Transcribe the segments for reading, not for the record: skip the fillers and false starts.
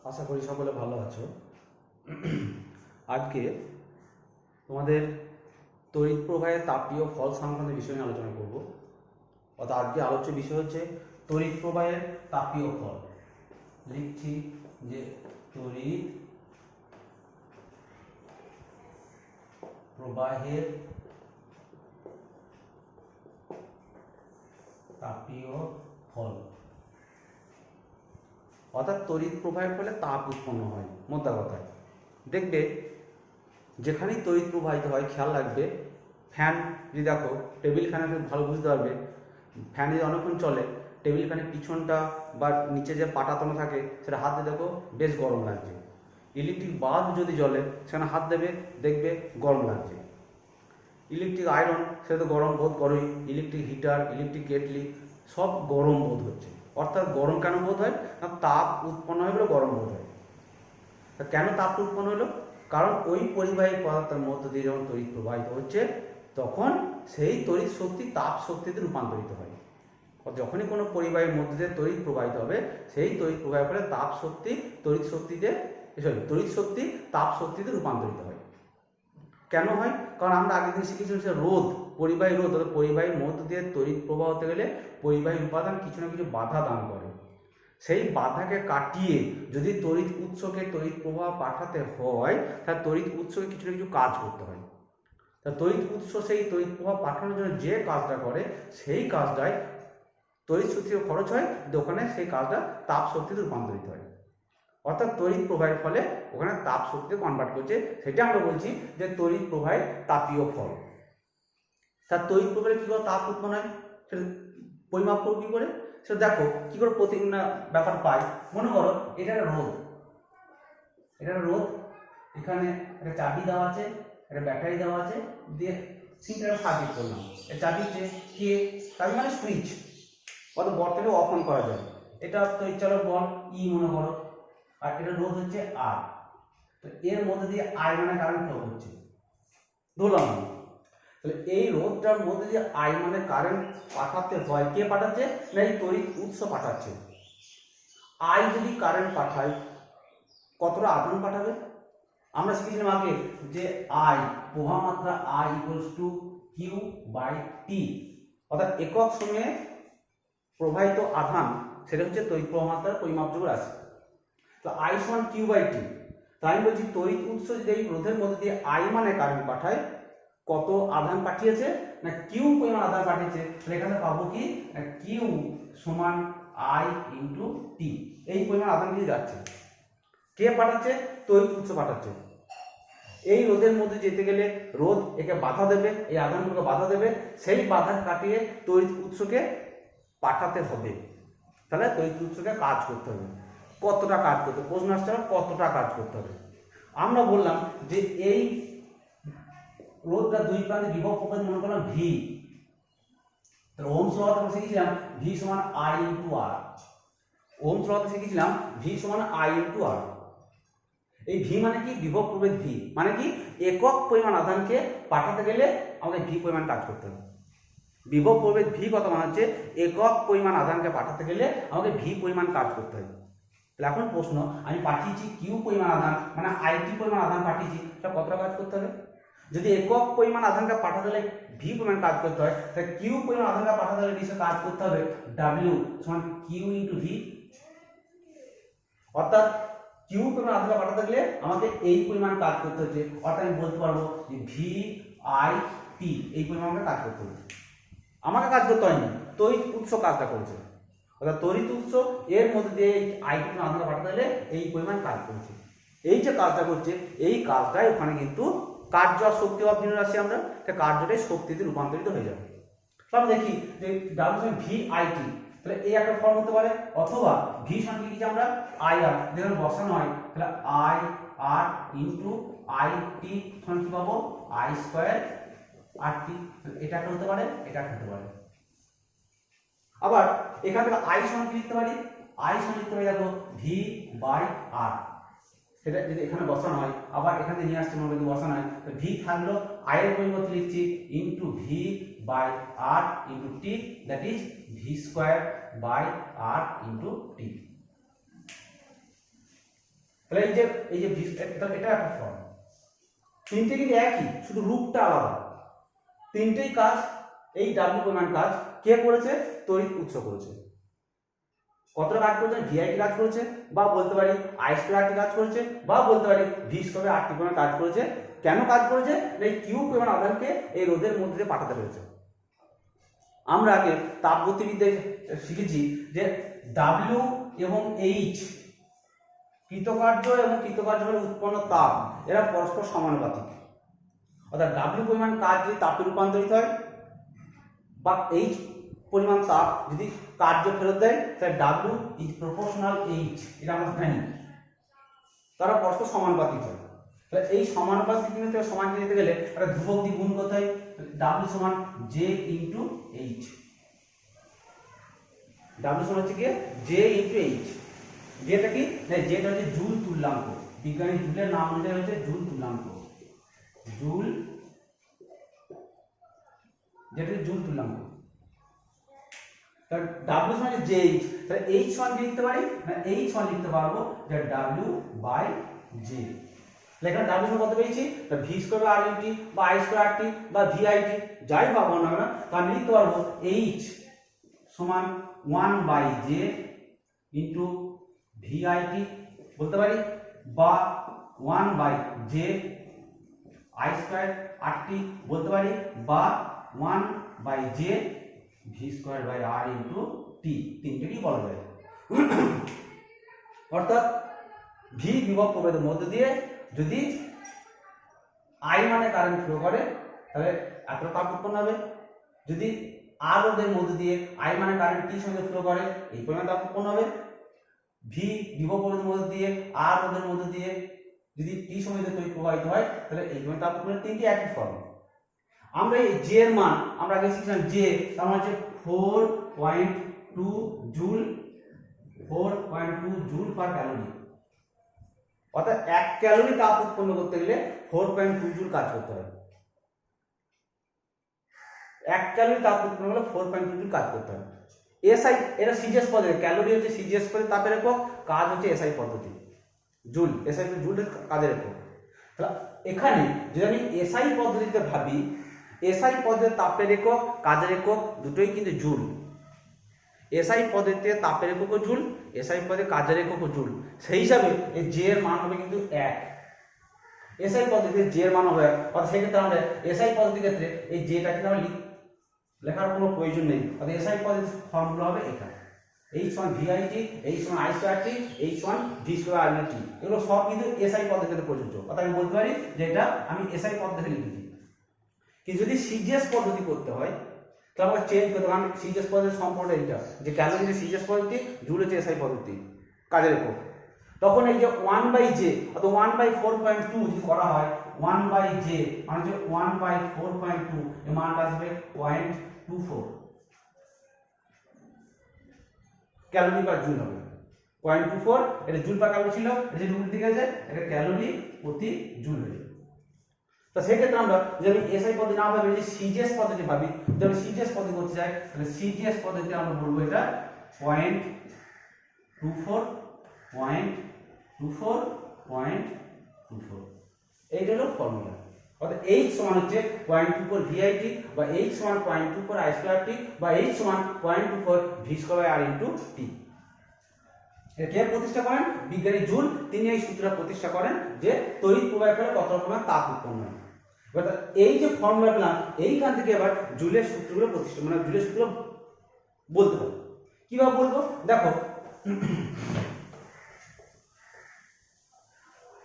আশা করি সকলে ভালো আছো। আজকে তোমাদের তড়িৎ প্রবাহের তাপীয় ফল সংক্রান্ত বিষয় নিয়ে আলোচনা করব। অর্থাৎ আজকে আলোচ্য বিষয় হচ্ছে তড়িৎ প্রবাহের তাপীয় ফল। লিখছি যে তড়িৎ প্রবাহের তাপীয় ফল, অর্থাৎ তড়িৎ প্রবাহের ফলে তাপ উৎপন্ন হয়। মোদ্দা কথায় দেখবে যেখানেই তড়িৎ প্রবাহিত হয় খেয়াল রাখবে, ফ্যান যদি দেখো, টেবিল ফ্যানে ভালো বুঝতে পারবে, ফ্যান যদি অনেকক্ষণ চলে টেবিল ফ্যানের পিছনটা বা নিচে যে পাটাতন থাকে সেটা হাত দিয়ে দেখো বেশ গরম লাগছে। ইলেকট্রিক বাল্ব যদি জ্বলে সেখানে হাত দেবে দেখবে গরম লাগছে। ইলেকট্রিক আয়রন সেটা তো গরম বোধ করোই, ইলেকট্রিক হিটার, ইলেকট্রিক কেটলি সব গরম বোধ হচ্ছে। অর্থাৎ গরম কেন বোধ হয় না, তাপ উৎপন্ন হয় বলে গরম বোধ হয়। কেন তাপ উৎপন্ন হলো? কারণ ওই পরিবাহী পদার্থের মধ্য দিয়ে যখন তড়িৎ প্রবাহিত হচ্ছে তখন সেই তড়িৎ শক্তি তাপ শক্তিতে রূপান্তরিত হয়। যখনই কোনো পরিবাহীর মধ্য দিয়ে তড়িৎ প্রবাহিত হবে সেই তড়িৎ প্রবাহের ফলে তাপ শক্তি তড়িৎ শক্তি তাপ শক্তিতে রূপান্তরিত হয়। কেন হয়? কারণ আমরা আগের দিন শিখেছিলাম সে রোধ, পরিবাহী রোধ, অর্থাৎ পরিবাহীর মধ্য দিয়ে তড়িৎ প্রবাহ হতে গেলে পরিবাহী উপাদান কিছু না কিছু বাধা দান করে। সেই বাধাকে কাটিয়ে যদি তড়িৎ উৎসকে তড়িৎ প্রবাহ পাঠাতে হয় তাহলে তড়িৎ উৎসকে কিছু না কিছু কাজ করতে হয়। তা তড়িৎ উৎস সেই তড়িৎ প্রবাহ পাঠানোর জন্য যে কাজটা করে সেই কাজটাই তড়িৎ শক্তি খরচ হয়, ওখানে সেই কাজটা তাপ শক্তিতে রূপান্তরিত হয়। অর্থাৎ তড়িৎ প্রবাহের ফলে ওখানে তাপ শক্তিতে কনভার্ট করছে, সেটা আমরা বলছি যে তড়িৎ প্রবাহের তাপীয় ফল। তার তড়িৎ প্রবাহে কী করে তাপ উৎপন্ন হয় সেটা পরিমাপ করবো কী করে? সেটা দেখো কী করে প্রতিক্রিয়া ব্যাপার পাই। মনে করো এটা একটা রোধ, এখানে একটা চাবি দেওয়া আছে, একটা ব্যাটারি দেওয়া আছে, দিয়ে সিম্পল একটা সার্কিট করলাম। এই চাবিতে কে চাবি মানে সুইচ, অত বর্তমানে অফ অন করা যায়। এটা তড়িৎচালক বল ই মনে করো, আর এটা রোধ হচ্ছে আর। তো এর মধ্যে দিয়ে আই মানে কারেন্ট ফ্লো করছে ধরলাম। তাহলে এই রোধটার মধ্যে দিয়ে আই মানে কারেন্ট পাঠাতে হয়, কে পাঠাচ্ছে না এই তড়িৎ উৎস পাঠাচ্ছে। আই যদি কারেন্ট পাঠায় কতটা আধান পাঠাবে? আমরা শিখেছিলাম আগে যে আই প্রবাহ মাত্রা I equals to Q by T, অর্থাৎ একক সময়ে প্রবাহিত আধান সেটা হচ্ছে তড়িৎ প্রবাহ মাত্রার পরিমাপযোগ্য রাশি। তো আই সমান কিউ বাই টি। তাই আমি বলছি তড়িৎ উৎস যদি এই রোধের মধ্যে দিয়ে আই মানে কারেন্ট পাঠায়, কত আধান পাঠিয়েছে না কিউ পরিমাণ আধান পাঠিয়েছে, তাহলে এখানে পাবো কি কিউ সমান আই ইন্টু টি। এই পরিমাণ আধান দিয়ে যাচ্ছে, কে পাঠাচ্ছে? তড়িৎ উৎস পাঠাচ্ছে। এই রোধের মধ্যে যেতে গেলে রোধ একে বাধা দেবে, এই আধানগুলোকে বাধা দেবে, সেই বাধা কাটিয়ে তড়িৎ উৎসকে পাঠাতে হবে। তাহলে তড়িৎ উৎসকে কাজ করতে হবে। কতটা কাজ করতে হবে? প্রশ্ন আসছে কতটা কাজ করতে হবে। আমরা বললাম যে এই রোধটা দুই প্রান্তে বিভব প্রকাশ মনে করলাম ভি। তাহলে ওহমস ল আমরা শিখেছিলাম ভি সমান I into R. Ohm's law শিখেছিলাম ভি সমান আই ইন্টু আর। এই ভি মানে কি? বিভব প্রভেদ ভি মানে কি? একক পরিমাণ আধানকে পাঠাতে গেলে আমাকে ভি পরিমাণ কাজ করতে হবে। বিভব প্রভেদ ভি কত মানে হচ্ছে একক পরিমাণ আধানকে পাঠাতে গেলে আমাকে ভি পরিমাণ কাজ করতে হবে। তাহলে এখন প্রশ্ন, আমি পাঠিয়েছি কিউ পরিমাণ আধান মানে আইটি পরিমাণ আধান পাঠিয়েছি, সেটা কতটা কাজ করতে হবে? যদি একক পরিমাণ আধানকে পাঠাতে গেলে ভি পরিমাণ কাজ করতে হয়, তাহলে কিউ পরিমাণ আধানকে পাঠাতে গেলে নিশ্চয় কাজ করতে হবে ডাব্লিউ সমান কিউ ইন্টু ভি। অর্থাৎ কিউ পরিমাণ আধানকে পাঠাতে গেলে আমাকে এই পরিমাণ কাজ করতে হচ্ছে। অর্থাৎ আমি বলতে পারবো যে ভি আই টি এই পরিমাণ কাজ করতে হচ্ছে। আমাকে কাজ করতে হয়নি, তড়িৎ উৎস কাজটা করেছে। অর্থাৎ তড়িৎ উৎস এর মধ্যে দিয়ে আই টি আধানকে পাঠাতে গেলে এই পরিমাণ কাজ করেছে। এই যে কাজটা করছে এই কাজটাই ওখানে কিন্তু কার্য আর শক্তি অভিন্ন রাশি, আমরা কার্যটাই শক্তিতে রূপান্তরিত হয়ে যাবে। তাহলে দেখি যে ডাব্লিউ সমান ভি আই টি, তাহলে এই একটা ফর্ম হতে পারে, অথবা ভি সমান লিখেছি আমরা আই আর, যেখানে বসানো হয় তাহলে I R into I T সমান কি পাবো আই স্কোয়ার আর টি। এটা একটা হতে পারে, এটা একটা হতে পারে। আবার এখান থেকে আই সমান কি লিখতে পারি? আই সমান লিখতে পারি দেখো ভি বাই আর। সেটা যদি এখানে বসানো হয়, আবার এখানে নিয়ে আসতে হবে, যদি বসানো হয় তো ভি থাকলো আই এর পরিবর্তে লিখছি into V by R into T, that is V square by R into T. তাহলে এই যে এটা একটা ফর্ম, তিনটে কিন্তু একই, শুধু রূপটা আলাদা। তিনটেই কাজ, এই ডাব্লিউ পরিমাণ কাজ কে করেছে? তড়িৎ উৎস করেছে। কতটা কাজ করেছে? ভিআইটি কাজ করেছে, বা বলতে পারি আই স্কয়ার আরটি কাজ করেছে, বা বলতে পারি ভি স্কয়ার আরটি পরিমাণ কাজ করেছে। কেন কাজ করেছে? এই কিউ পরিমাণ আধানকে এই রোধের মধ্যে দিয়ে পাঠাতে হয়েছে। আমরা আগে তাপগতিবিদ্যায় শিখেছি যে ডাব্লিউ এবং এইচ, কৃতকার্য এবং কৃতকার্য হলে উৎপন্ন তাপ, এরা পরস্পর সমানুপাতিক। অর্থাৎ ডাব্লিউ পরিমাণ কাজ যদি তাপে রূপান্তরিত হয়, বা এইচ পরিমাণ তাপ যদি কার্য ফেরত দেয়, তাহলে ডাব্লিউ ইজ প্রপোর্শনাল এইচ, এটা আমরা জানি। তারা পরস্পর সমানুপাতিক হয়। তাহলে এই সমানুপাতিক থেকে সমান নিতে গেলে একটা ধ্রুবক দিয়ে গুণ করতে হয়। ডাব্লিউ সমান জে ইন্টু এইচ। ডাব্লিউ সমান হচ্ছে কি? J into H. যেটা কি? যেটা হচ্ছে জুল তুল্যাঙ্ক। বিজ্ঞানী জুলের নাম অনুযায়ী হচ্ছে জুল তুল্যাঙ্ক। জুল, যেটা জুল তুল্যাঙ্ক। তাহলে ডাব্লিউ সমান জে এইচ। তাহলে এইচ সমান লিখতে পারি না, এইচ সমান লিখতে পারবো যে ডাব্লিউ বাই জে। এখানে ডাব্লিউ সমান কত পেয়েছি? ভি স্কয়ার আর ইনটি বা আই স্কয়ার আর টি বা ভি আই টি, যাই পাবো না কেন, তা আমি লিখতে পারবো এইচ সমান 1 by J into V I T বলতে পারি, বা 1 by J I square R T বলতে পারি, বা 1 by J V square by R into T, তিনটেই বলা যায়। অর্থাৎ ভি বিভব প্রভেদের মধ্য দিয়ে যদি আই মানে কারেন্ট ফ্লো করে, তাহলে এত তাপ উৎপন্ন হবে। যদি আর রোধের মধ্য দিয়ে আই মানে কারেন্ট টি সঙ্গে ফ্লো করে, এই পরিমাণ তাপ উৎপন্ন হবে। ভি বিভব প্রভেদের মধ্য দিয়ে আর রোধের মধ্য দিয়ে যদি টি সময় তড়িৎ প্রবাহিত হয়, তাহলে এই পরিমাণ তাপ উৎপন্ন, তিনটি একই ফর্ম। আমরা এই জে এর মান আমরা আগে শিখলাম, জে তার মানে হচ্ছে 4.2 জুল, 4.2 জুল পার ক্যালোরি। অর্থাৎ 1 ক্যালোরি তাপ উৎপন্ন করতে গেলে 4.2 জুল কাজ করতে হয়। 1 ক্যালোরি তাপ উৎপন্ন হলে 4.2 জুল কাজ করতে হয়। এসআই, এটা সিজিএস পদ্ধতি, ক্যালোরি হচ্ছে সিজিএস পদ্ধতি তাপের একক, কাজ হচ্ছে এসআই পদ্ধতি, জুল। এসআই জুল কাজের একক। তাহলে এখানে যদি আমি এসআই পদ্ধতিতে ভাবি, এসআই পদ্ধতিতে তাপের একক কাজের একক দুটোই কিন্তু জুল। এসআই পদ্ধতিতে তাপের এককও জুল, এসআই পদ্ধতিতে কাজের এককও জুল। সেই হিসাবে এই জে এর মান হবে কিন্তু 1। এসআই পদ্ধতিতে জে এর মান হবে 1, অর্থাৎ সেই ক্ষেত্রে আমরা এসআই পদ্ধতির ক্ষেত্রে এই জেটা কিন্তু আমরা লেখার কোনো প্রয়োজন নেই। অর্থাৎ এসআই পদ্ধতির ফর্মুলা হবে এটা, এইচ সমান ভিআইটি, এইচ সমান আই স্কয়ার টি, এইচ সমান ভি স্কয়ার আর টি। এগুলো সব কিন্তু এসআই পদ্ধতিতে প্রযোজ্য। অর্থাৎ আমি বলতে পারি যে এটা আমি এসআই পদ্ধতিতে লিখেছি। কিন্তু যদি সিজিএস পদ্ধতি করতে হয়, তাহলে আমাকে চেঞ্জ করতে হবে। কারণ সিজিএস পদ্ধতির সম্পূর্ণ এইটা যে ক্যালোরি যে সিজিএস পদ্ধতি, জুল হচ্ছে এসআই পদ্ধতি কাজের একক। তখন এই যে 1 বাই জে অর্থাৎ 1 বাই 4.2 যদি করা হয়, 1 বাই জে মানে হচ্ছে 1 বাই 4.2, এর মানটা আসবে 0.24 ক্যালোরি পার জুল হবে। 0.24, এটা জুল পার ক্যালোরি ছিল, এটা যে উল্টে গেছে, এটা ক্যালোরি প্রতি জুল হয়ে যাবে। তো সেক্ষেত্রে আমরা যদি আমি এসআই পদ্ধতি না ভাবি, যদি সিজিএস পদ্ধতি ভাবি, যদি আমি সিজিএস পদ্ধতি করতে চাই, তাহলে সিজিএস পদ্ধতিতে আমরা বলবো এটা 0.24 এইটা হলো ফর্মুলা। অর্থাৎ এইচ সমান হচ্ছে 0.24 ভিআইটি, বা এইচ সমান 0.24 আই স্কয়ার টি, বা এইচ সমান 0.24 ভি স্কয়ার আর ইনটু টি। এটা কে প্রতিষ্ঠা করেন? বিজ্ঞানী জুল। তিনি এই সূত্রটা প্রতিষ্ঠা করেন যে তড়িৎ প্রবাহ করে কত রকমের তাপ উৎপন্ন হয়। এবার এই যে ফর্মুলা পেলাম, এইখান থেকে এবার জুলের সূত্রগুলো প্রতিষ্ঠা, মানে জুলের সূত্র বলতে হবে। কিভাবে বলবো দেখো,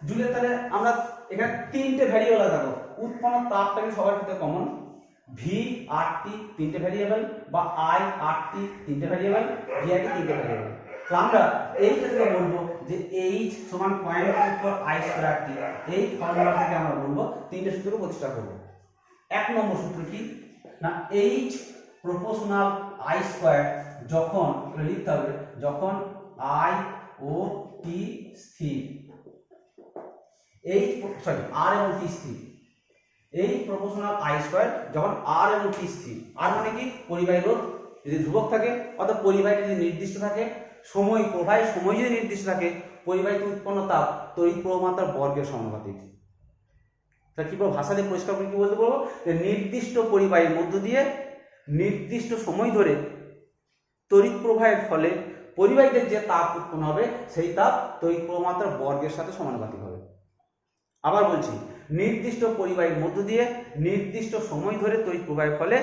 জুলের তাহলে আমরা এখানে তিনটে ভ্যারিয়েবল দেখো, উৎপন্ন তাপটা কিন্তু সবার ক্ষেত্রে কমন, ভি আর টি তিনটে ভ্যারিয়েবল, বা আই আর টি তিনটে ভ্যারিয়েবল, ভি আই টি তিনটে ভ্যারিয়েবল। তো আমরা এই ক্ষেত্রে বলবো যে এইচ সমান 0.24 আই স্কয়ার টি, এই ফর্মুলা থেকে আমরা বলবো তিনটে সূত্র প্রতিষ্ঠা করব। 1 নম্বর সূত্র কি না, এইচ প্রপোর্শনাল আই স্কয়ার, যখন লিখতে হবে যখন আই ও টি স্থির, এই সরি আর এবং টি স্থির, এই প্রপোর্শনাল আই স্কয়ার যখন আর এবং টি স্থির। আর মানে কি? পরিবাহী রোধ যদি ধ্রুবক থাকে অর্থাৎ পরিবাহীটা যদি নির্দিষ্ট থাকে, সময় প্রবাহের সময় যদি নির্দিষ্ট থাকে, পরিবাহীতে উৎপন্ন তাপ তড়িৎ প্রবাহমাত্রার বর্গের সমানুপাতিক। তা কি বলবো, ভাষা দিয়ে পরিষ্কার করে কি বলতে পারবো, যে নির্দিষ্ট পরিবাহীর মধ্য দিয়ে নির্দিষ্ট সময় ধরে তড়িৎ প্রবাহের ফলে পরিবাহীতে যে তাপ উৎপন্ন হবে সেই তাপ তড়িৎ প্রবাহমাত্রার বর্গের সাথে সমানুপাতিক হবে। আবার বলছি, নির্দিষ্ট পরিবাহীর মধ্য দিয়ে নির্দিষ্ট সময় ধরে তড়িৎ প্রবাহের ফলে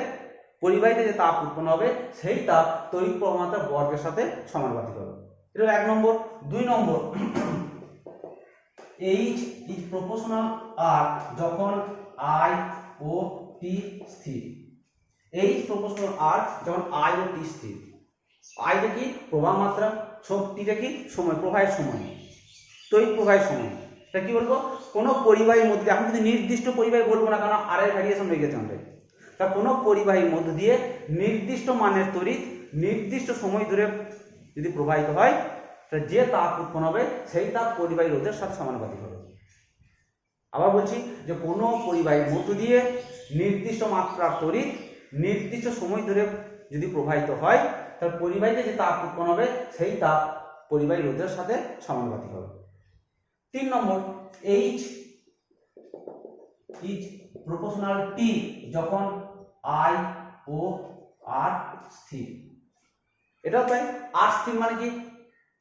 পরিবাহীতে যে তাপ উৎপন্ন হবে সেই তাপ তড়িৎ প্রবাহমাত্রার বর্গের সাথে সমানুপাতিক হবে। এটা 1 নম্বর। 2 নম্বর, H is proportional R যখন I ও T স্থির। H proportional R যখন I ও T স্থির। I টা কি প্রবাহ মাত্রা, T টা কি সময়, প্রবাহের সময়, তড়িৎ প্রবাহের সময়। এটা কি বলবো, কোনো পরিবাহীর মধ্যে, এখন যদি নির্দিষ্ট পরিবাহী বলবো না, কারণ আর এর ভ্যারিয়েশন হয়ে গেছে আমাদের। তা কোনো পরিবাহীর মধ্য দিয়ে নির্দিষ্ট মানের তড়িৎ নির্দিষ্ট সময় ধরে যদি প্রবাহিত হয়, তাহলে যে তাপ উৎপন্ন হবে সেই তাপ পরিবাহী রোধের সাথে সমানুপাতিক হবে। আবার বলছি যে কোনো পরিবাহীর মধ্য দিয়ে নির্দিষ্ট মাত্রার তড়িৎ নির্দিষ্ট সময় ধরে যদি প্রবাহিত হয়, তাহলে পরিবাহীতে যে তাপ উৎপন্ন হবে সেই তাপ পরিবাহী রোধের সাথে সমানুপাতিক হবে। 3 নম্বর, H is proportional T যখন I ও R স্থির। এটাও তাই, R স্থির মানে কি,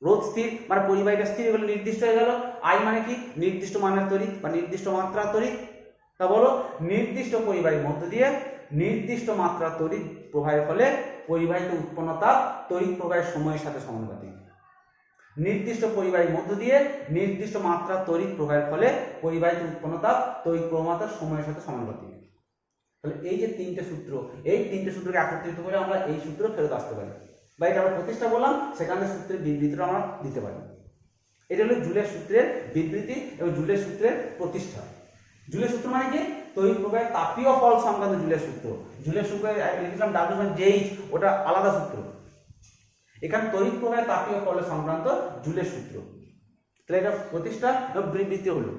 রোধ স্থির, মানে পরিবাহীটা স্থির হয়ে গেল, নির্দিষ্ট হয়ে গেল। I মানে কি, নির্দিষ্ট মানের তড়িৎ বা নির্দিষ্ট মাত্রার তড়িৎ। তা বলো, নির্দিষ্ট পরিবাহীর মধ্য দিয়ে নির্দিষ্ট মাত্রার তড়িৎ প্রবাহের ফলে পরিবাহীতে উৎপন্ন তাপ তড়িৎ প্রবাহের সময়ের সাথে সমানুপাতিক। নির্দিষ্ট পরিবাহীর মধ্য দিয়ে নির্দিষ্ট মাত্রার তড়িৎ প্রবাহের ফলে পরিবাহীতে উৎপন্ন তাপ তড়িৎ প্রবাহমাত্রার সময়ের সাথে সমানুপাতিক। তাহলে এই যে 3টে সূত্র, এই 3টে সূত্রকে একত্রিত করে আমরা এই সূত্র ফেরত আসতে পারি, বা এটা আমরা প্রতিষ্ঠা বললাম, সেখানে সূত্রের বিবৃতিটা আমরা দিতে পারি। এটা হলো জুলের সূত্রের বিবৃতি এবং জুলের সূত্রের প্রতিষ্ঠা। জুলের সূত্র মানে কি, তড়িৎ প্রবাহের তাপীয় ফল সংক্রান্ত জুলের সূত্র। জুলের সূত্রে লিখলাম W/H, ওটা আলাদা সূত্র। এখানে তড়িৎ প্রবাহের তাপীয় ফল সংক্রান্ত জুলের সূত্র। তাহলে এটা প্রতিষ্ঠা এবং বিবৃতি হলো।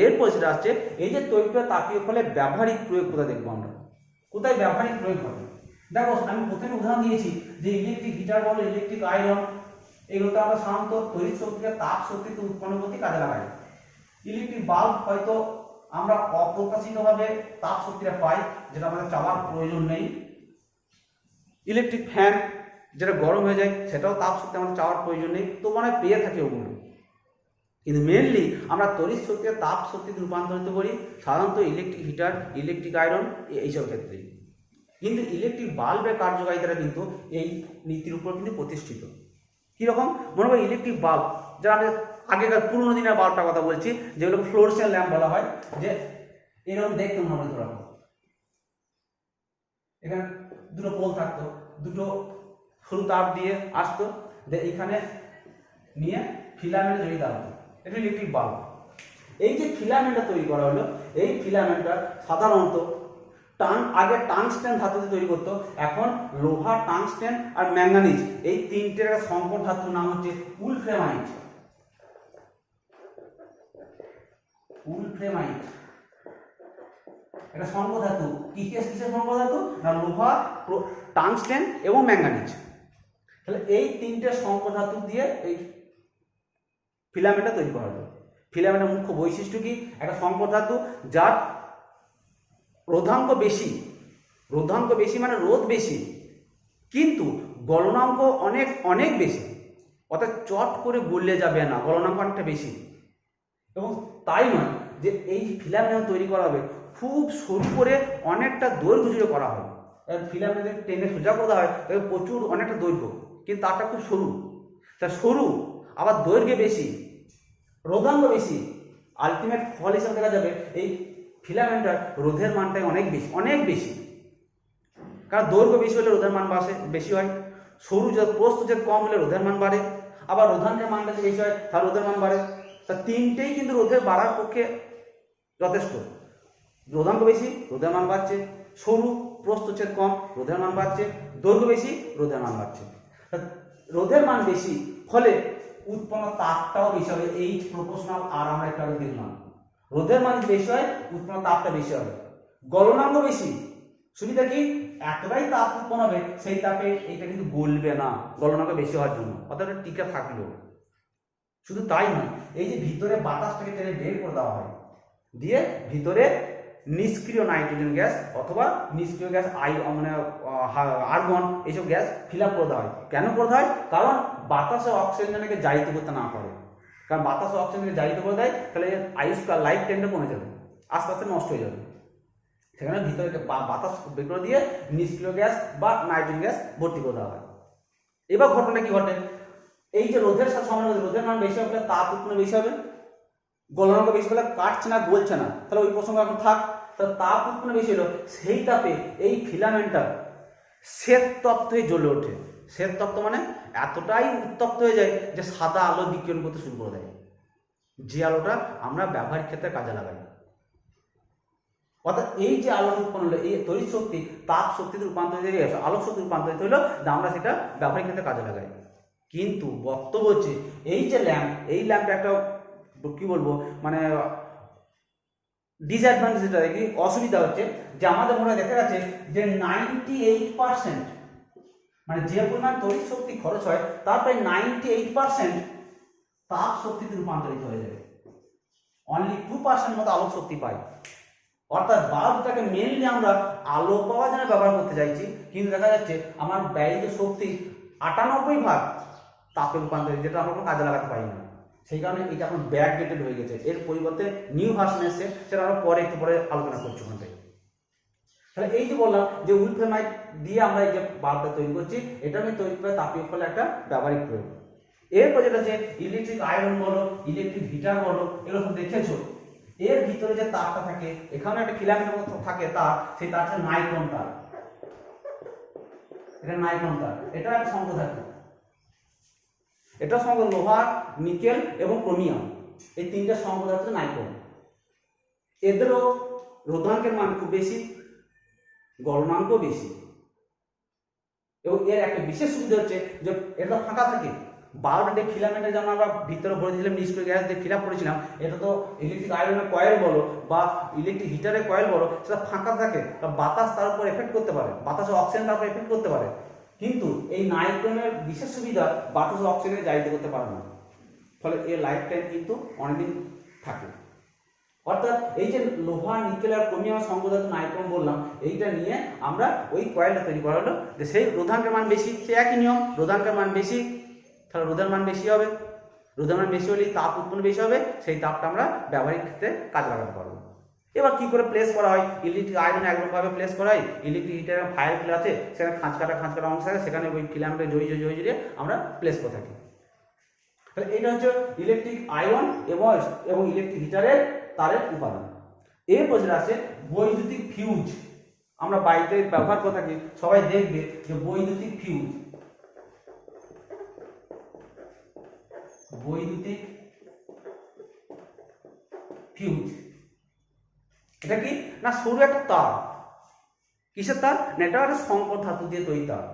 এরপর যেটা আসছে, এই যে তড়িৎ প্রবাহের তাপীয় ফলে ব্যবহারিক প্রয়োগ কোথায় দেখবো আমরা, কোথায় ব্যবহারিক প্রয়োগ হবে। দেখো, আমি প্রথমে উদাহরণ দিয়েছি যে ইলেকট্রিক হিটার বলো, ইলেকট্রিক আয়রন, এগুলোতে আমরা সাধারণত তড়িৎ শক্তিকে তাপ শক্তিতে উৎপন্ন করতে কাজে লাগাই। ইলেকট্রিক বাল্ব হয়তো আমরা অপ্রত্যাশিতভাবে তাপ শক্তিটা পাই, যেটা আমাদের চাওয়ার প্রয়োজন নেই। ইলেকট্রিক ফ্যান যেটা গরম হয়ে যায়, সেটাও তাপ শক্তি আমাদের চাওয়ার প্রয়োজন নেই, তো মনে হয় পেয়ে থাকে ওগুলো। কিন্তু মেনলি আমরা তড়িৎ শক্তিকে তাপ শক্তিতে রূপান্তরিত করি সাধারণত ইলেকট্রিক হিটার, ইলেকট্রিক আয়রন, এইসব ক্ষেত্রে। কিন্তু ইলেকট্রিক বাল্বের কার্যকারিতাটা কিন্তু এই নীতির উপর কিন্তু প্রতিষ্ঠিত। কীরকম, মনে করো ইলেকট্রিক বাল্ব, যারা আমি আগেকার পুরোনো দিনের বাল্বটার কথা বলছি, যেগুলো ফ্লোরসেন্ট ল্যাম্প বলা হয়, যে এরকম দেখতাম আমরা, ধরো এখানে দুটো পোল থাকতো, দুটো সরু তাপ দিয়ে আসতো, এখানে নিয়ে ফিলামেন্ট জড়িয়ে দেওয়া হতো। এটা ইলেকট্রিক বাল্ব। এই যে ফিলামেন্টটা তৈরি করা হলো, এই ফিলামেন্টটা সাধারণত আগে টাংস্টেন ধাতুতে তৈরি করতো, এখন লোহা, টাংস্টেন আর ম্যাঙ্গানিজ, এই 3টের একটা সংকর ধাতুর নাম হচ্ছে উলফ্রেমাইট। উলফ্রেমাইট এটা সংকর ধাতু। কিসের সংকর ধাতু না, লোহা, টাংস্টেন এবং ম্যাঙ্গানিজ। তাহলে এই 3টে সংকর ধাতু দিয়ে এই ফিলামেন্টটা তৈরি করা হলো। ফিলামেন্টের মুখ্য বৈশিষ্ট্য কি, একটা সংকর ধাতু যার রোধাঙ্ক বেশি, রোধাঙ্ক বেশি মানে রোধ বেশি, কিন্তু গলনাঙ্ক অনেক অনেক বেশি, অর্থাৎ চট করে গলে যাবে না, গলনাঙ্ক অনেকটা বেশি। এবং তাই নয় যে এই ফিলামেন্ট তৈরি করা হবে খুব সরু করে অনেকটা দৈর্ঘ্য জুড়ে করা হয়। ফিলামেন্ট টেনে সোজা করা হয় তবে প্রচুর অনেকটা দৈর্ঘ্য, কিন্তু তারটা খুব সরু। তা সরু আবার দৈর্ঘ্যে বেশি, রোধাঙ্ক বেশি, আলটিমেট ফল হিসাবে দেখা যাবে এই ফিলামেন্টটার রোধের মানটাই অনেক বেশি, অনেক বেশি। কারণ দৈর্ঘ্য বেশি হলে রোধের মান বেশি হয়, সরু প্রস্থ কম হলে রোধের মান বাড়ে, আবার রোধাঙ্কের মানটা যে বেশি হয় তার রোধের মান বাড়ে। তা 3টেই কিন্তু রোধের বাড়ার পক্ষে যথেষ্ট। রোধাঙ্ক বেশি, রোধের মান বাড়ছে, সরু, প্রস্থচ্ছেদ কম, রোধের মান বাড়ছে, দৈর্ঘ্য বেশি, রোধের মান বাড়ছে। রোধের মান বেশি ফলে উৎপন্ন তাপটাও বেশি হবে। H প্রপোর্শনাল আর আমরা একটু আগে দেখলাম, রোধের মান বেশি হয় উৎপন্ন তাপটা বেশি হবে। গলনাঙ্ক বেশি, সুবিধা কি, এতটাই তাপ উৎপন্ন হবে সেই তাপে এইটা কিন্তু গলবে না, গলনাঙ্ক বেশি হওয়ার জন্য, অর্থাৎ টিকে থাকলো। শুধু তাই নয়, এই যে ভিতরে বাতাসটাকে টেনে বের করে দেওয়া হয়, দিয়ে ভিতরে নিষ্ক্রিয় নাইট্রোজেন গ্যাস অথবা নিষ্ক্রিয় গ্যাস মানে আর্গন এইসব গ্যাস ফিল আপ করে দেওয়া হয়। কেন করে দেওয়া হয়? কারণ বাতাসে অক্সিজেনকে জারিত করতে না পারে। কারণ বাতাসে অক্সিজেনকে জারিত করে দেয়, তাহলে আয়ুষ্কাল লাইফ টাইমটা কমে যাবে, আস্তে আস্তে নষ্ট হয়ে যাবে। সেখানে ভিতরে বাতাস বের করে দিয়ে নিষ্ক্রিয় গ্যাস বা নাইট্রোজেন গ্যাস ভর্তি করে দেওয়া হয়। এবার ঘটনাটা কি ঘটে? এই যে রোদের সাথে সমানুপাতিক, রোদের মান বেশি হবে তাপ উৎপন্ন বেশি হবে, গলনাঙ্ক বেশি হলে কাটছে না, গলছে না, তাহলে ওই প্রসঙ্গ এখন থাক। তাহলে তাপ উৎপন্ন বেশি হলো, সেই তাপে এই ফিলামেন্টটা শ্বেত তপ্ত হয়ে জ্বলে ওঠে। শ্বেত তপ্ত মানে এতটাই উত্তপ্ত হয়ে যায় যে সাদা আলো বিকিরণ করতে শুরু করে দেয়, যে আলোটা আমরা ব্যবহারিক ক্ষেত্রে কাজে লাগাই। অর্থাৎ এই যে আলো উৎপন্ন হলো, এই তড়িৎ শক্তি তাপ শক্তিতে রূপান্তরিত হয়ে গেছে, আলোক শক্তি রূপান্তরিত হলো, আমরা সেটা ব্যবহারিক ক্ষেত্রে কাজে লাগাই। কিন্তু বক্তব্য হচ্ছে এই যে ল্যাম্প, এই ল্যাম্পটা একটা কি বলবো মানে ডিসঅ্যাডভান্টেজ, যেটা কি অসুবিধা হচ্ছে যে আমাদের মনে দেখা যাচ্ছে যে 98% মানে যে পরিমাণ তড়িৎ শক্তি খরচ হয় তার প্রায় 98% তাপ শক্তিতে রূপান্তরিত হয়ে যাবে, অনলি 2% মতো আলোক শক্তি পাই। অর্থাৎ বাল্বটাকে মেনলি আমরা আলো পাওয়ার জন্য ব্যবহার করতে চাইছি, কিন্তু দেখা যাচ্ছে আমার ব্যয়িত শক্তি 98% তাপে রূপান্তরিত, যেটা আমরা কোনো কাজে লাগাতে পারি না। সেই কারণে এটা এখন ব্যাকডেটেড হয়ে গেছে, এর পরিবর্তে নিউ ভার্সন এসছে, সেটা আমরা পরে একটু পরে আলোচনা করছি ওখান থেকে। তাহলে এই যে বললাম যে উলফ্রেমাইট দিয়ে আমরা এই যে বাল্বটা তৈরি করছি, এটা আমি তৈরি করে তাপীয় ফলে একটা ব্যবহারিক প্রয়োগ। এরপর যেটা হচ্ছে ইলেকট্রিক আয়রন বলো, ইলেকট্রিক হিটার বলো, এগুলো সব দেখেছো। এর ভিতরে যে তারটা থাকে, এখানে একটা ফিলামেন্টের মতো থাকে তার, সেই তারটা নাইট্রন তার, এটা নাইট্রন তার, এটা একটা সংঘধাতু। এটা সঙ্গে লোহা, নিকেল এবং ক্রোমিয়াম, এই তিনটা সংঘধাতু নাইট্রন। এদেরও রোধাঙ্কের মান খুব বেশি, গলনাঙ্ক বেশি, এবং এর একটা বিশেষ সুবিধা হচ্ছে যে এটা ফাঁকা থাকে। বাল্বের ফিলামেন্টে যেমন আমরা ভিতরে ভরে দিলাম নিষ্ক্রিয় গ্যাস দিয়ে ফিল আপ করেছিলাম, এটা তো ইলেকট্রিক আয়রনের কয়েল বলো বা ইলেকট্রিক হিটারের কয়েল বলো, সেটা ফাঁকা থাকে, বাতাস তার উপর এফেক্ট করতে পারে, বাতাসে অক্সিজেন তার উপর এফেক্ট করতে পারে। কিন্তু এই নাইট্রনের বিশেষ সুবিধা, বাতাসে অক্সিজেন জারিত করতে পারে না, ফলে এর লাইফ টাইম কিন্তু অনেকদিন থাকে। অর্থাৎ এই যে লোহা, নিকেল আর ক্রোমিয়াম সংঘধাতু নাইট্রন বললাম, এইটা নিয়ে আমরা ওই কয়েলটা তৈরি করা হলো, যে সেই রোধাঙ্কের মান বেশি, সে একই নিয়ম, রোধাঙ্কের মান বেশি, তাহলে রোধের মান বেশি হবে, রোধের মান বেশি হলেই তাপ উৎপন্ন বেশি হবে, সেই তাপটা আমরা ব্যবহারিক ক্ষেত্রে কাজে লাগাতে পারবো। এবার কি করে প্লেস করা হয়? ইলেকট্রিক আয়রন একরকমভাবে প্লেস করা হয়, ইলেকট্রিক হিটার ফায়ার প্লে আছে, সেখানে খাঁচকাটা অংশ আছে, সেখানে ওই ফিলামেন্টে জড়িয়ে আমরা প্লেস করে থাকি। তাহলে এটা হচ্ছে ইলেকট্রিক আয়রন এবং ইলেকট্রিক হিটারের তারের উপাদান। এরপর যেটা আছে বৈদ্যুতিক ফিউজ, আমরা বাড়িতে ব্যবহার করে থাকি, সবাই দেখবে যে বৈদ্যুতিক ফিউজ, বৈদ্যুতিক ফিউজ এটা কি না, সরু একটা তার, কিসের তার না, এটা একটা সংকর ধাতু দিয়ে তৈরি তার।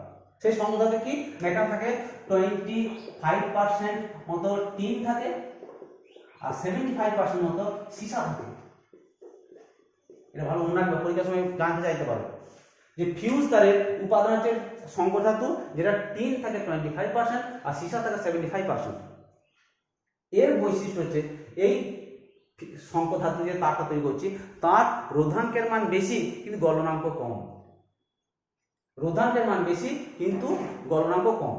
সেই সংকর ধাতু কি না, এটা থাকে 25% মতো টিন থাকে আর 75% মতো সীসা থাকে। এটা ভালো মনে রাখবে, পরীক্ষার সময় জানতে চাইতে পারো যে ফিউজ তারের উপাদান হচ্ছে সংকর ধাতু, যেটা টিন থাকে 25% আর সীসা থাকে 75%। এর বৈশিষ্ট্য হচ্ছে এই সংকর ধাতু যে তারটা তৈরি করছি, তার রোধাঙ্কের মান বেশি কিন্তু গলনাঙ্ক কম, রোধাঙ্কের মান বেশি কিন্তু গলনাঙ্ক কম,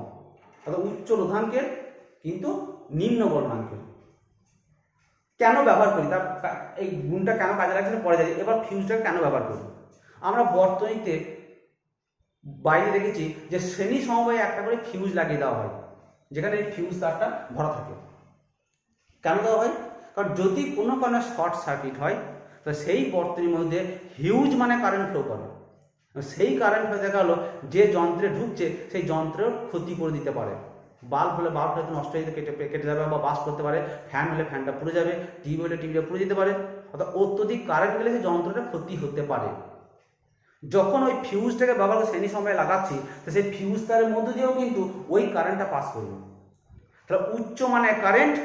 অর্থাৎ উচ্চ রোধাঙ্কের কিন্তু নিম্ন গলনাঙ্কের। কেন ব্যবহার করি, তার এই গুণটা কেন কাজে লাগছে পরে যাই। এবার ফিউজটা কেন ব্যবহার করি? আমরা বর্তনীতে বাইরে দেখেছি যে শ্রেণী সমবায়ে একটা করে ফিউজ লাগিয়ে দেওয়া হয়, যেখানে এই ফিউজ তারটা ভরা থাকে। কেন দেওয়া হয়? কারণ যদি কোনো কারণে শর্ট সার্কিট হয়, তো সেই বর্তনীর মধ্যে হিউজ মানে কারেন্ট ফ্লো করে, সেই কারেন্ট হয়ে দেখা গেলো যে যন্ত্রে ঢুকছে সেই যন্ত্রের ক্ষতি করে দিতে পারে। বাল্ব হলে বাল্বটা হয়তো নষ্ট হয়ে কেটে যাবে বা বাস্ট করতে পারে, ফ্যান হলে ফ্যানটা পুড়ে যাবে, টিভি হলে টিভিটা পুড়ে যেতে পারে, অর্থাৎ অত্যধিক কারেন্ট গেলে সেই যন্ত্রটা ক্ষতি হতে পারে। যখন ওই ফিউজটাকে ব্যবহার করে শ্রেণী সমবায়ে লাগাচ্ছি, তো সেই ফিউজ তারের মধ্য দিয়েও কিন্তু ওই কারেন্টটা পাস করবে। তাহলে উচ্চ মানে কারেন্ট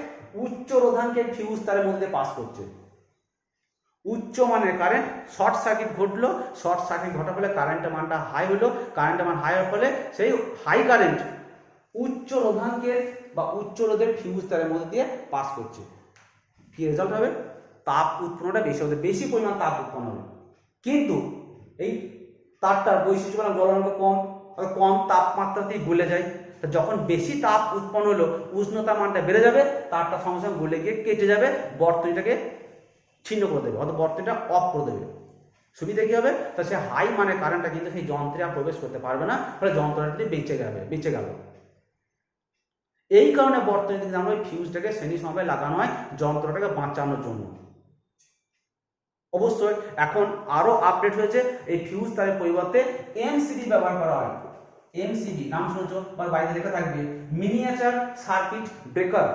উচ্চ রোধাঙ্কের ফিউজ তারের মধ্যে পাস করছে, উচ্চ মানের কারেন্ট শর্ট সার্কিট ঘটলো, শর্ট সার্কিট ঘটার ফলে কারেন্টের মানটা হাই হলো, কারেন্টের মান হাই হওয়ার ফলে সেই হাই কারেন্ট উচ্চ রোধাঙ্কের বা উচ্চ রোধের ফিউজ তারের মধ্যে দিয়ে পাস করছে। কি রেজাল্ট হবে? তাপ উৎপন্নটা বেশি হবে, বেশি পরিমাণ তাপ উৎপন্ন হবে। কিন্তু এই তারটার বৈশিষ্ট্য গলনাঙ্ক কম, কম তাপমাত্রাতেই গলে যায়। যখন বেশি তাপ উৎপন্ন হলো উষ্ণতা মানটা বেড়ে যাবে, তারটা সঙ্গে সঙ্গে গলে গিয়ে কেটে যাবে, বর্তনীটাকে ছিন্ন করে দেবে, অর্থাৎ বর্তনীটা অফ করে দেবে। সুবিধা কি হবে? তা সে হাই মানে কারেন্টটা কিন্তু সেই যন্ত্রে আর প্রবেশ করতে পারবে না, ফলে যন্ত্রটি বেঁচে গেল। এই কারণে বর্তনীতে কিন্তু আমরা ওই ফিউজটাকে শ্রেণীসমভাবে লাগানো হয় যন্ত্রটাকে বাঁচানোর জন্য। অবশ্যই এখন আরো আপডেট হয়েছে, এই ফিউজ তারের পরিবর্তে এমসিবি ব্যবহার করা হয়। এমসিবি নাম শুনেছো বা বাইরে লেখা থাকবে, মিনিয়েচার সার্কিট ব্রেকার।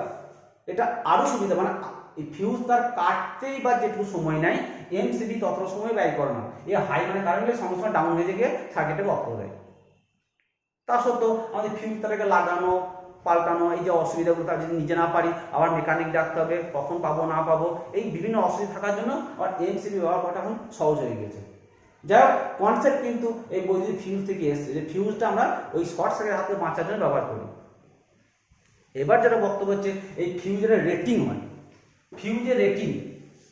এটা আরো সুবিধা, মানে এই ফিউজ তার কাটতেই বা যেটুকু সময় নেয় এমসিবি ততটা সময় ব্যয় করে না। এই হাই মানে কারেন্ট সঙ্গে সঙ্গে ডাউন হয়ে গিয়ে সার্কিটটাকে অফ করে দেয়। তা সত্ত্বেও আমাদের ফিউজ তারকে লাগানো পাল্টানো এই যে অসুবিধাগুলো, তার যদি নিজে না পারি আবার মেকানিক ডাকতে হবে, কখন পাবো না পাবো, এই বিভিন্ন অসুবিধা থাকার জন্য আবার এমসিবি ব্যবহার করাটা এখন সহজ হয়ে গেছে। যাই হোক, কনসেপ্ট কিন্তু এই বৈদ্যুতিক ফিউজ থেকে এসছে, যে ফিউজটা আমরা ওই শর্ট সার্কিটের হাতে বাঁচার জন্য ব্যবহার করি। এবার যেটা বক্তব্য হচ্ছে, এই ফিউজের রেটিং হয়। ফিউজের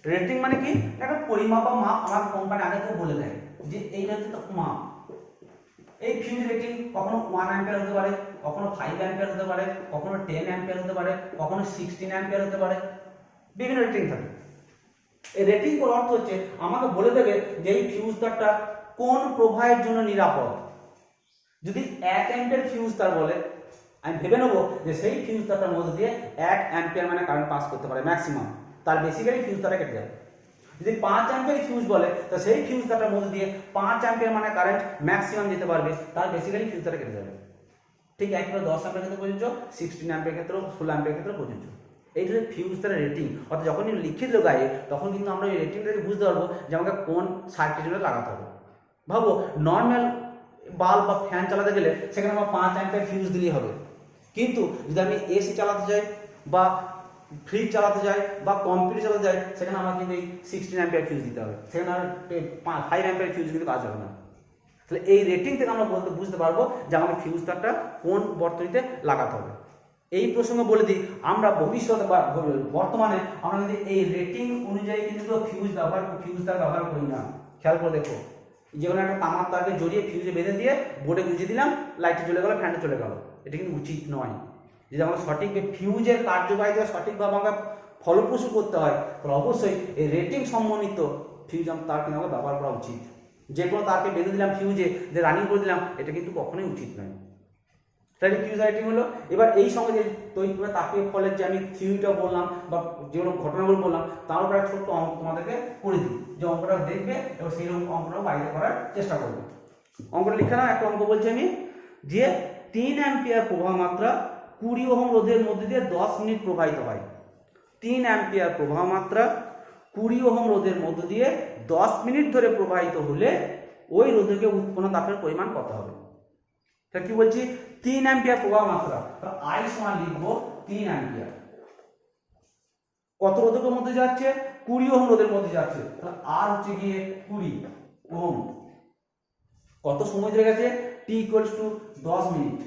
রেটিং মানে কি? একটা পরিমাপ বা মাপ আমার কোম্পানি আগে থেকে বলে দেয় যে এইটা হচ্ছে মাপ। এই ফিউজ রেটিং কখনো 1 অ্যাম্পিয়ার হতে পারে, কখনো 5 অ্যাম্পিয়ার হতে পারে, কখনো 10 অ্যাম্পিয়ার হতে পারে, কখনো 16 অ্যাম্পিয়ার হতে পারে, বিভিন্ন রেটিং থাকে। এই রেটিং করার অর্থ হচ্ছে আমাকে বলে দেবে যে এই ফিউজ তারটা কোন প্রবাহের জন্য নিরাপদ। যদি 1 অ্যাম্পিয়ার ফিউজ তার বলে, আমি ভেবে নেবো যে সেই ফিউজ তারটার মধ্যে দিয়ে 1 অ্যাম্পিয়ার মানে কারেন্ট পাস করতে পারে ম্যাক্সিমাম, তার বেশি গেলে ফিউজ তারটা কেটে যাবে। যদি 5 অ্যাম্পিয়ার ফিউজ বলে, তো সেই ফিউজ তারটার মধ্যে দিয়ে 5 অ্যাম্পিয়ার মানে কারেন্ট ম্যাক্সিমাম যেতে পারবে, তার বেসিক্যালি ফিউজ তারটা কেটে যাবে। ঠিক একইভাবে 10 অ্যাম্পিয়ার ক্ষেত্রে প্রযোজ্য, 16 অ্যাম্পিয়ার ক্ষেত্রেও, 16 অ্যাম্পিয়ার ক্ষেত্রেও প্রযোজ্য। এইটা হচ্ছে ফিউজ তারের রেটিং। অর্থাৎ যখন লিখে দিল গায়ে, তখন কিন্তু আমরা এই রেটিংটাকে বুঝতে পারবো যে আমাকে কোন সার্কিটের জন্য লাগাতে হবে। ভাবো নর্মাল বাল্ব বা ফ্যান চালাতে গেলে সেখানে আমার 5 অ্যাম্পিয়ার ফিউজ দিলেই হবে। কিন্তু যদি আমি এসি চালাতে যাই বা ফ্রিজ চালাতে যাই বা কম্পিউটার চালাতে যাই, সেখানে আমার কিন্তু এই 16 অ্যাম্পিয়ার ফিউজ দিতে হবে, সেখানে আর 5 অ্যাম্পিয়ার ফিউজ কিন্তু কাজ হবে না। তাহলে এই রেটিং থেকে আমরা বুঝতে পারবো যে আমাকে ফিউজ তারটা কোন বর্তনীতে লাগাতে হবে। এই প্রসঙ্গে বলে দিই, আমরা ভবিষ্যতে বা বর্তমানে আমরা কিন্তু এই রেটিং অনুযায়ী কিন্তু ফিউজ তার ব্যবহার করি না। খেয়াল করে দেখো, যে কোনো একটা তামার তারকে জড়িয়ে ফিউজে বেঁধে দিয়ে বোর্ডে গুঁজে দিলাম, লাইটে চলে গেল, ফ্যানে চলে গেল, এটা কিন্তু উচিত নয়। যদি আমাকে সঠিক ফিউজের কার্যকারিতা সঠিকভাবে আমাকে ফলপ্রসূ করতে হয়, তাহলে অবশ্যই এই রেটিং সম্বন্ধিত ফিউজ তার কিন্তু আমাকে ব্যবহার করা উচিত। যে কোনো তারকে বেঁধে দিলাম ফিউজে, যে রানিং করে দিলাম, এটা কিন্তু কখনোই উচিত নয়। তাহলে ফিউজ রেটিং হলো। এবার এই সঙ্গে যে তৈরি করে তাপীয় ফলের যে আমি থিওরিটা বললাম বা যেগুলো ঘটনাগুলো বললাম, তার উপর একটা ছোট্ট অঙ্ক তোমাদেরকে করে দিই, যে অঙ্কটা দেখবে এবং সেই রকম অঙ্কটা বাইরে করার চেষ্টা করবে। অঙ্কটা লিখে নাও। একটা অঙ্ক বলছি আমি, যে 3 অ্যাম্পিয়ার প্রবাহ মাত্রা 20 ওহম রোধের মধ্যে দিয়ে 10 মিনিট প্রবাহিত হয়। 3 অ্যাম্পিয়ার প্রবাহ মাত্রা 20 ওহম রোধের মধ্য দিয়ে 10 মিনিট ধরে প্রবাহিত হলে ওই রোধকে উৎপন্ন তাপের পরিমাণ কত হবে? তা কি বলছি, 3 অ্যাম্পিয়ার প্রবাহ মাত্রা, তাহলে I সমান লিখবো 3 অ্যাম্পিয়ার। কত রোধকের মধ্যে যাচ্ছে? 20 ওহম রোধের মধ্যে যাচ্ছে, তাহলে আর হচ্ছে গিয়ে 20 ওহম। কত সময় ধরে গেছে? t = 10 minute.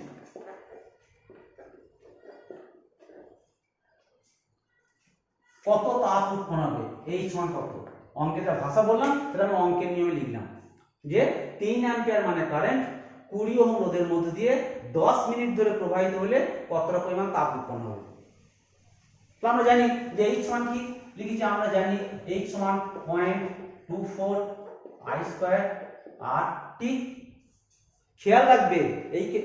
কত তাপ উৎপন্ন হবে? এই সমান কত? অঙ্কের যা ভাষা বললাম সেটা আমি অঙ্কের নিয়মে লিখলাম, যে 3 অ্যাম্পিয়ার মানে কারেন্ট 20 ওহম রোধের মধ্যে দিয়ে 10 মিনিট ধরে প্রবাহিত হলে কতটা পরিমাণ তাপ উৎপন্ন হবে। তো আমরা জানি যে H সমান কি লিখেছি, আমরা জানি H সমান 0.24 I² RT। খেয়াল রাখবে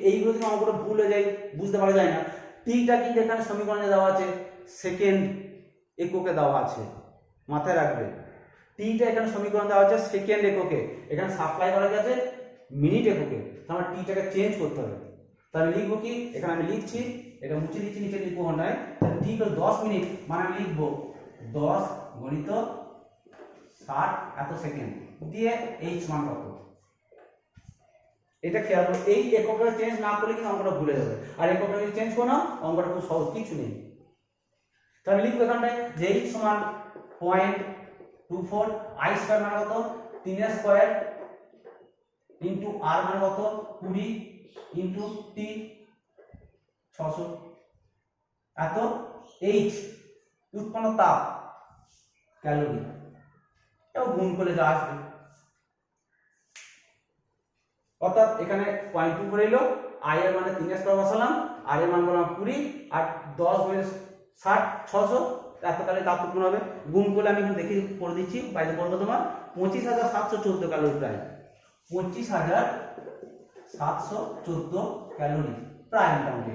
এইগুলো যদি অঙ্কটা ভুল হয়ে যায়, বুঝতে পারা যায় না। টিটা কিন্তু এখানে সমীকরণে দেওয়া আছে, সেকেন্ড এককে দেওয়া আছে, মাথায় রাখবে। টিটা এখানে সমীকরণ দেওয়া আছে সেকেন্ড এককে, এখানে সাপ্লাই করা গেছে মিনিট এককে, তাহলে টিটাকে চেঞ্জ করতে হবে। তাহলে লিখবো কি, এখানে আমি লিখছি, এটা মুছে দিচ্ছি, নিচে লিখবো ঘন্টায়। তাহলে টি = 10 মিনিট মানে আমি লিখবো 10 × 60 এত সেকেন্ড দিয়ে H সমান কত। এটা খেয়াল করো, এই এককটা চেঞ্জ না করলে কিন্তু অঙ্কটা ভুলে যাবে। আর এককটা যদি চেঞ্জ করো না, অঙ্কটা খুব সহজ, কিছু নেই। তাহলে লিখবো এখানটায় যে H সমান 24, I স্কয়ার মানে কত 3 স্কয়ার ইনটু R মানে কত 20 ইনটু T 600 এত H উৎপন্ন তাপ ক্যালোরি এবং গুণ করে যা আসবে, অর্থাৎ এখানে 0.2 করে এলো, I এর মানে 3 স্কয়ার বসালাম, R এর মান বললাম 20 আর 10 গুণে 60 600 এত ক্যালোরি তাপ উৎপন্ন হবে। গুণ করলে আমি এখানে দেখে করে দিচ্ছি, বাইরে বলবো তোমার 25,714 ক্যালোরি, প্রায় 25,714 ক্যালোরি প্রায় মোটামুটি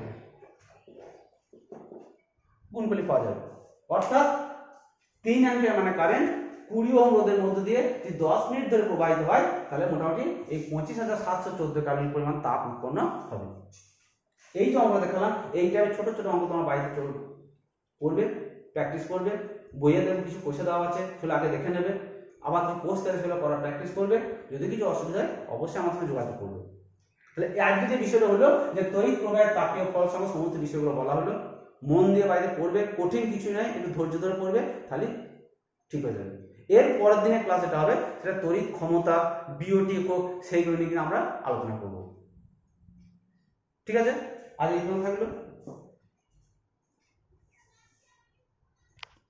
গুণ করলে পাওয়া যাবে। অর্থাৎ 3 অ্যাম্পিয়ার মানে কারেন্ট 20 ওহম রোধের মধ্য দিয়ে যদি 10 মিনিট ধরে প্রবাহিত হয় তাহলে মোটামুটি এই 25,714 ক্যালোরি পরিমাণ তাপ উৎপন্ন হবে। এই যে অঙ্ক দেখালাম এইটা ছোট ছোট অঙ্ক তোমার বাড়িতে করবে, প্র্যাকটিস করবে, বইয়ে দেবে কিছু কষে দেওয়া আছে সেগুলো আগে দেখে নেবে, আবার কিছু পোস্ট দেবে সেগুলো করার প্র্যাকটিস করবে। যদি কিছু অসুবিধা হয় অবশ্যই আমার সঙ্গে যোগাযোগ করবে। তাহলে আজকে যে বিষয়টা হলো যে তড়িৎ প্রবাহের তাপীয় ফল সঙ্গে সমস্ত বিষয়গুলো বলা হলো, মন দিয়ে বাইরে পড়বে, কঠিন কিছু নয়, একটু ধৈর্য ধরে পড়বে, তাহলে ঠিক হয়ে যাবে। এর পরের দিনের ক্লাস যেটা হবে সেটা তড়িৎ ক্ষমতা, বিওটি একক, সেইগুলো নিয়ে আমরা আলোচনা করব। ঠিক আছে, আজ এই পর্যন্ত থাকলো।